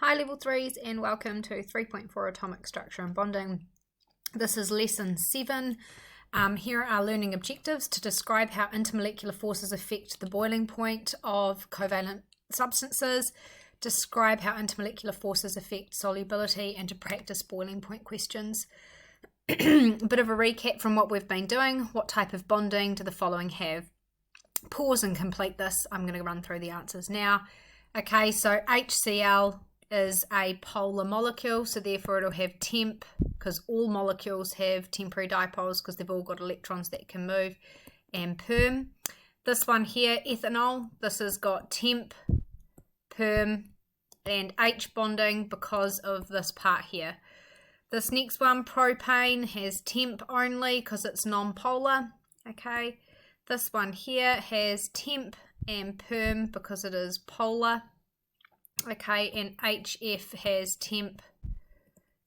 Hi Level 3s and welcome to 3.4 Atomic Structure and Bonding. This is Lesson 7. Here are our learning objectives: to describe how intermolecular forces affect the boiling point of covalent substances, describe how intermolecular forces affect solubility, and to practice boiling point questions. A bit of a recap from what we've been doing. What type of bonding do the following have? Pause and complete this. I'm going to run through the answers now. Okay, so HCl is a polar molecule, so therefore it'll have temp, because all molecules have temporary dipoles because they've all got electrons that can move, and perm. This one here, ethanol, this has got temp, perm, and H bonding because of this part here. This next one, propane, has temp only because it's non-polar. Okay, this one here has temp and perm because it is polar. Okay, and HF has temp,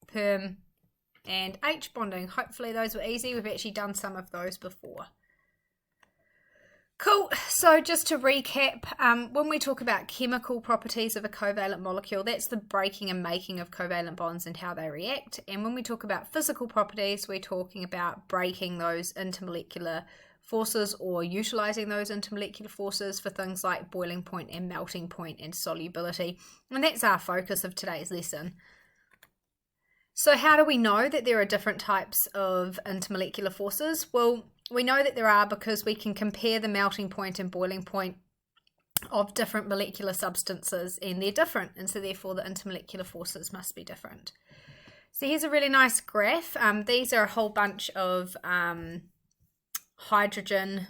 perm, and H bonding. Hopefully those were easy. We've actually done some of those before. Cool. So just to recap, when we talk about chemical properties of a covalent molecule, that's the breaking and making of covalent bonds and how they react. And when we talk about physical properties, we're talking about breaking those intermolecular forces or utilizing those intermolecular forces for things like boiling point and melting point and solubility. And that's our focus of today's lesson. So how do we know that there are different types of intermolecular forces? Well, we know that there are because we can compare the melting point and boiling point of different molecular substances, and they're different, and so therefore the intermolecular forces must be different. So here's a really nice graph. These are a whole bunch of hydrogen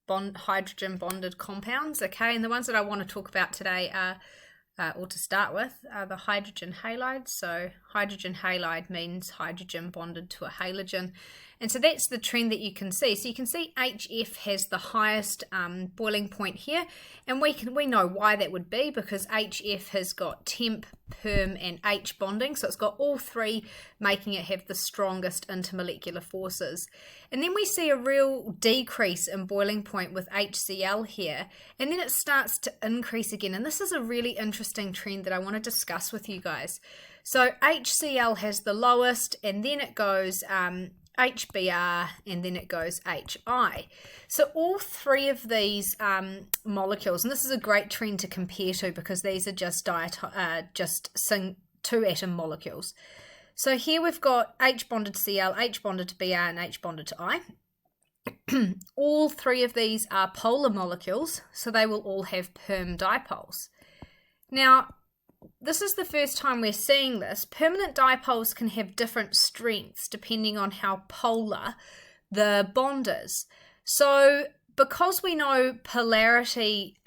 bonded compounds, okay, and the ones that I want to talk about today are, or to start with, are the hydrogen halides. So hydrogen halide means hydrogen bonded to a halogen, and so that's the trend that you can see. So you can see HF has the highest boiling point here, and we know why that would be, because HF has got temp, perm, and H bonding, so it's got all three, making it have the strongest intermolecular forces. And then we see a real decrease in boiling point with HCl here, and then it starts to increase again, and this is a really interesting trend that I want to discuss with you guys. So HCl has the lowest, and then it goes HBr, and then it goes HI. So all three of these molecules, and this is a great trend to compare to because these are just two atom molecules. So here we've got H bonded to Cl, H bonded to Br, and H bonded to I. All three of these are polar molecules, so they will all have perm dipoles. Now, this is the first time we're seeing this. Permanent dipoles can have different strengths depending on how polar the bond is. So because we know polarity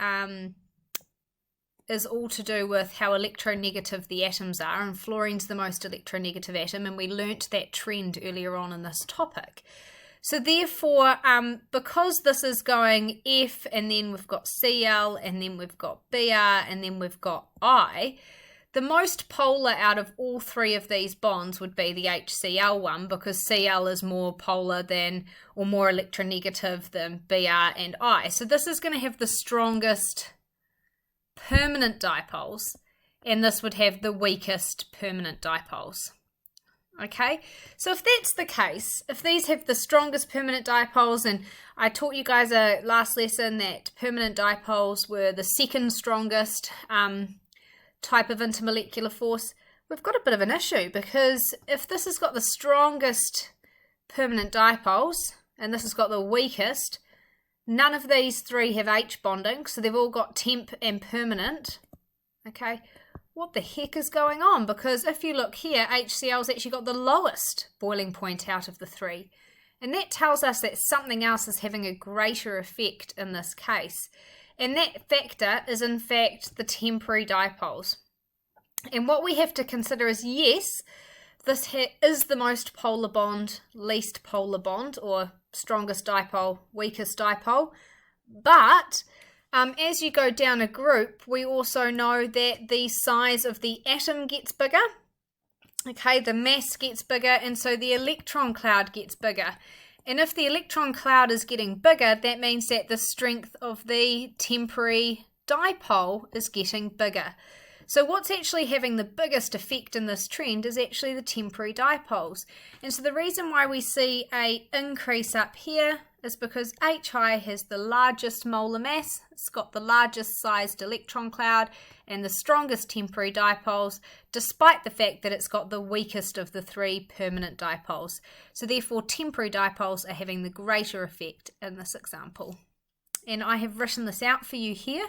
is all to do with how electronegative the atoms are, and fluorine's the most electronegative atom, and we learnt that trend earlier on in this topic. So therefore, because this is going F, and then we've got Cl, and then we've got Br, and then we've got I, the most polar out of all three of these bonds would be the HCl one, because Cl is more polar than, or more electronegative than Br and I. So this is going to have the strongest permanent dipoles, and this would have the weakest permanent dipoles. Okay, so if that's the case, if these have the strongest permanent dipoles, and I taught you guys last lesson that permanent dipoles were the second strongest type of intermolecular force, we've got a bit of an issue, because if this has got the strongest permanent dipoles and this has got the weakest, none of these three have H bonding, so they've all got temp and permanent. Okay, what the heck is going on? Because if you look here, HCl's actually got the lowest boiling point out of the three. And that tells us that something else is having a greater effect in this case. And that factor is in fact the temporary dipoles. And what we have to consider is, yes, this is the most polar bond, least polar bond, or strongest dipole, weakest dipole. But as you go down a group, we also know that the size of the atom gets bigger. Okay, the mass gets bigger, and so the electron cloud gets bigger. And if the electron cloud is getting bigger, that means that the strength of the temporary dipole is getting bigger. So what's actually having the biggest effect in this trend is actually the temporary dipoles. And so the reason why we see an increase up here is because HI has the largest molar mass, it's got the largest sized electron cloud and the strongest temporary dipoles, despite the fact that it's got the weakest of the 3 permanent dipoles. So therefore temporary dipoles are having the greater effect in this example. And I have written this out for you here,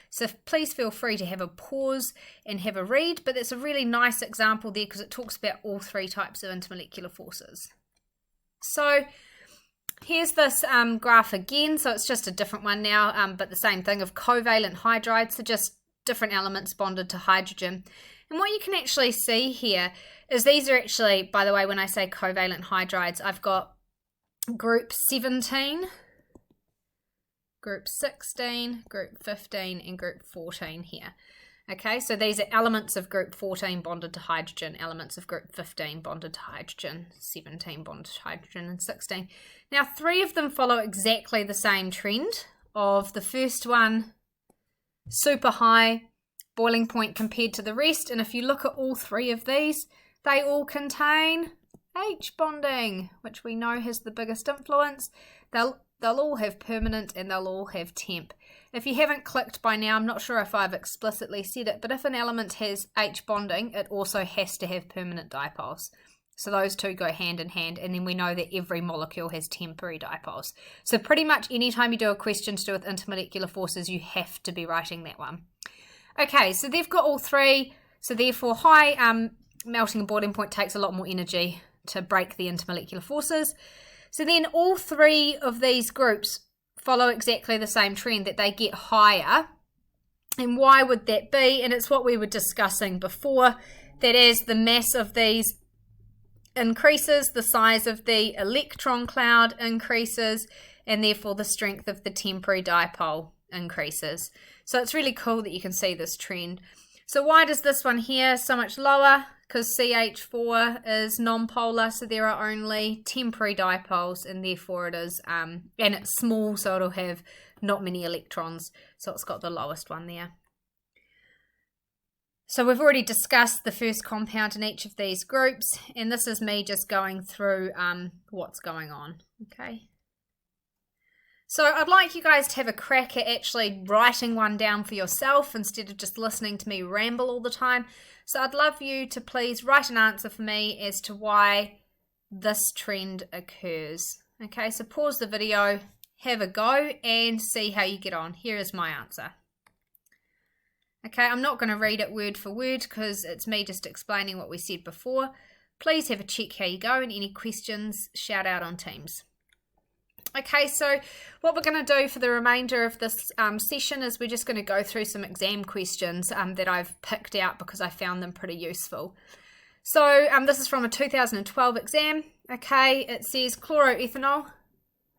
so please feel free to have a pause and have a read, but it's a really nice example there because it talks about all 3 types of intermolecular forces. So here's this graph again, so it's just a different one now, but the same thing of covalent hydrides, so just different elements bonded to hydrogen. And what you can actually see here is these are actually, by the way, when I say covalent hydrides, I've got group 17, group 16, group 15, and group 14 here. Okay, so these are elements of group 14 bonded to hydrogen, elements of group 15 bonded to hydrogen, 17 bonded to hydrogen, and 16. Now, 3 of them follow exactly the same trend of the first one, super high boiling point compared to the rest. And if you look at all 3 of these, they all contain H bonding, which we know has the biggest influence. They'll all have permanent and they'll all have temp. If you haven't clicked by now, I'm not sure if I've explicitly said it, but if an element has H bonding, it also has to have permanent dipoles. So those 2 go hand in hand, and then we know that every molecule has temporary dipoles. So pretty much anytime you do a question to do with intermolecular forces, you have to be writing that one. Okay, so they've got all 3, so therefore high melting and boiling point takes a lot more energy to break the intermolecular forces. So then all 3 of these groups follow exactly the same trend, that they get higher. And why would that be? And it's what we were discussing before, that as the mass of these increases, the size of the electron cloud increases, and therefore the strength of the temporary dipole increases. So it's really cool that you can see this trend. So why does this one here so much lower? Because CH4 is non-polar, so there are only temporary dipoles, and therefore it is, and it's small, so it'll have not many electrons, so it's got the lowest one there. So we've already discussed the first compound in each of these groups, and this is me just going through what's going on, okay? So I'd like you guys to have a crack at actually writing one down for yourself instead of just listening to me ramble all the time. So I'd love you to please write an answer for me as to why this trend occurs. Okay, so pause the video, have a go, and see how you get on. Here is my answer. Okay, I'm not going to read it word for word because it's me just explaining what we said before. Please have a check how you go, and any questions, shout out on Teams. Okay, so what we're going to do for the remainder of this session is we're just going to go through some exam questions that I've picked out because I found them pretty useful. So this is from a 2012 exam. Okay, it says chloroethanol,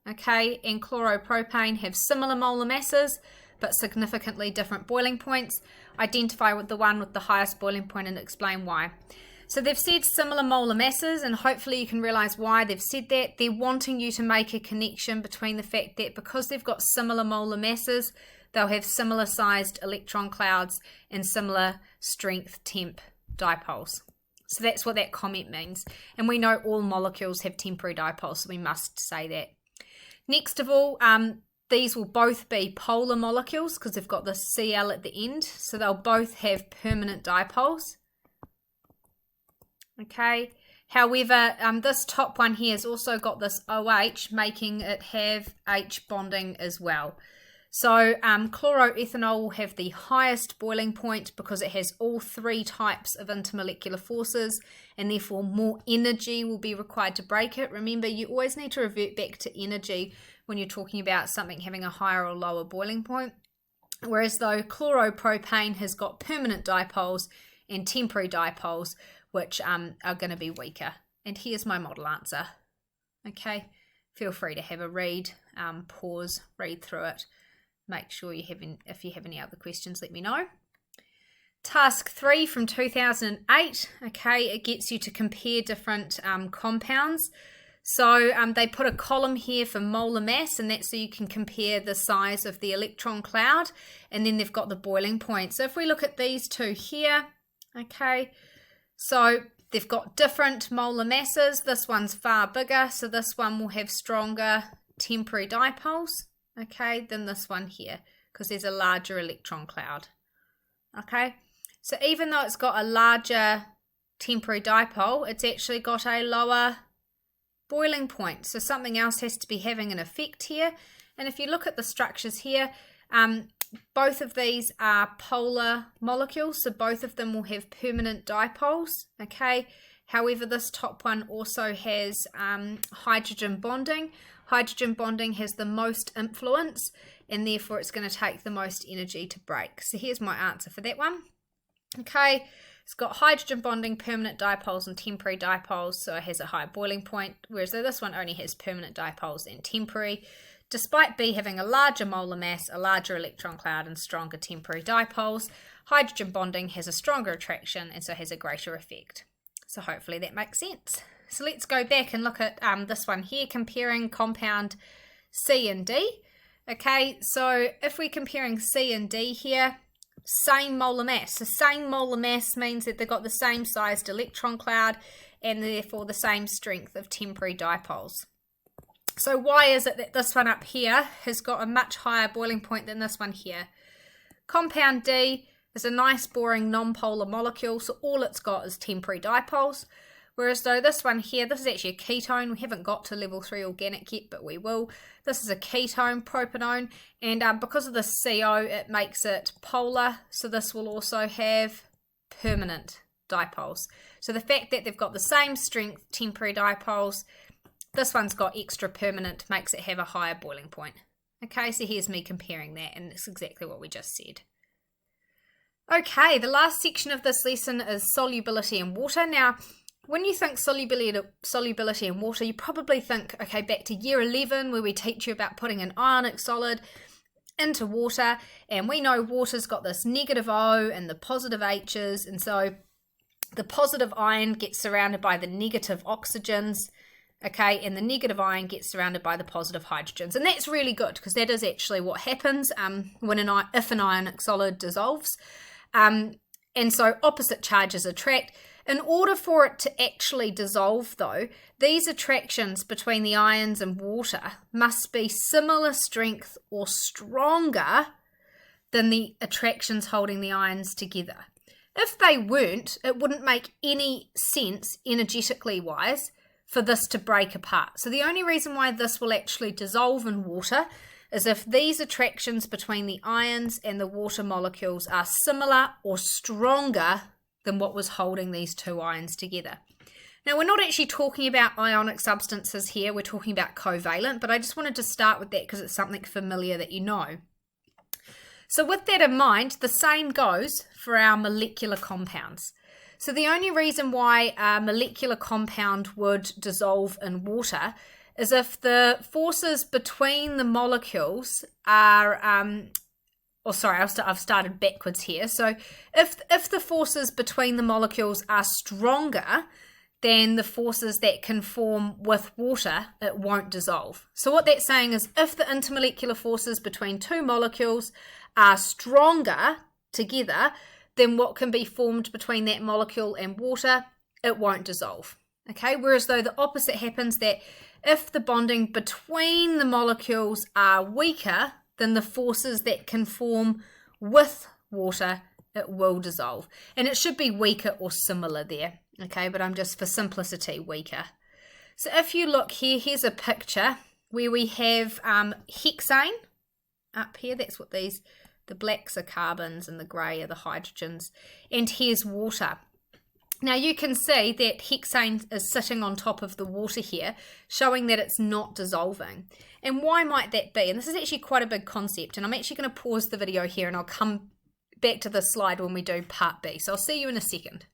okay, and chloropropane have similar molar masses but significantly different boiling points. Identify with the one with the highest boiling point and explain why. So they've said similar molar masses, and hopefully you can realize why they've said that. They're wanting you to make a connection between the fact that because they've got similar molar masses, they'll have similar sized electron clouds and similar strength temp dipoles. So that's what that comment means. And we know all molecules have temporary dipoles, so we must say that. Next of all, these will both be polar molecules because they've got the Cl at the end, so they'll both have permanent dipoles. Okay, however, this top one here has also got this OH, making it have H bonding as well. So chloroethanol will have the highest boiling point because it has all 3 types of intermolecular forces, and therefore more energy will be required to break it. Remember, you always need to revert back to energy when you're talking about something having a higher or lower boiling point. Whereas though chloropropane has got permanent dipoles and temporary dipoles, which are going to be weaker. And here's my model answer. Okay, feel free to have a read, pause, read through it. Make sure you have, if you have any other questions, let me know. Task 3 from 2008, okay, it gets you to compare different compounds. So they put a column here for molar mass, and that's so you can compare the size of the electron cloud, and then they've got the boiling point. So if we look at these two here, okay, so they've got different molar masses. This one's far bigger, so this one will have stronger temporary dipoles, okay, than this one here, because there's a larger electron cloud. Okay, so even though it's got a larger temporary dipole, it's actually got a lower boiling point. So something else has to be having an effect here. And if you look at the structures here, both of these are polar molecules, so both of them will have permanent dipoles. Okay, however, this top one also has hydrogen bonding. Hydrogen bonding has the most influence, and therefore it's going to take the most energy to break. So here's my answer for that one. Okay, it's got hydrogen bonding, permanent dipoles, and temporary dipoles, so it has a high boiling point, whereas this one only has permanent dipoles and temporary. Despite B having a larger molar mass, a larger electron cloud, and stronger temporary dipoles, hydrogen bonding has a stronger attraction and so has a greater effect. So hopefully that makes sense. So let's go back and look at this one here, comparing compound C and D. Okay, so if we're comparing C and D here, same molar mass. So same molar mass means that they've got the same sized electron cloud and therefore the same strength of temporary dipoles. So why is it that this one up here has got a much higher boiling point than this one here? Compound D is a nice boring non-polar molecule, so all it's got is temporary dipoles. Whereas though this one here, this is actually a ketone. We haven't got to level 3 organic yet, but we will. This is a ketone, propanone, and because of the CO, it makes it polar, so this will also have permanent dipoles. So the fact that they've got the same strength temporary dipoles, this one's got extra permanent, makes it have a higher boiling point. Okay, so here's me comparing that, and it's exactly what we just said. Okay, the last section of this lesson is solubility in water. Now, when you think solubility in water, you probably think, okay, back to year 11 where we teach you about putting an ionic solid into water, and we know water's got this negative O and the positive H's, and so the positive ion gets surrounded by the negative oxygens, okay, and the negative ion gets surrounded by the positive hydrogens, and that's really good because that is actually what happens if an ionic solid dissolves, and so opposite charges attract. In order for it to actually dissolve, though, these attractions between the ions and water must be similar strength or stronger than the attractions holding the ions together. If they weren't, it wouldn't make any sense energetically wise for this to break apart. So the only reason why this will actually dissolve in water is if these attractions between the ions and the water molecules are similar or stronger than what was holding these two ions together. Now, we're not actually talking about ionic substances here, we're talking about covalent, but I just wanted to start with that because it's something familiar that you know. So with that in mind, the same goes for our molecular compounds. So the only reason why a molecular compound would dissolve in water is if the forces between the molecules are I've started backwards here. So if the forces between the molecules are stronger than the forces that can form with water, it won't dissolve. So what that's saying is if the intermolecular forces between two molecules are stronger together than what can be formed between that molecule and water, it won't dissolve. Okay, whereas though the opposite happens, that if the bonding between the molecules are weaker than the forces that can form with water, it will dissolve. And it should be weaker or similar there, okay, but I'm just for simplicity weaker. So if you look here, here's a picture where we have hexane up here. That's what the blacks are carbons and the grey are the hydrogens, and here's water. Now you can see that hexane is sitting on top of the water here, showing that it's not dissolving. And why might that be? And this is actually quite a big concept, and I'm actually going to pause the video here and I'll come back to this slide when we do part B. So I'll see you in a second.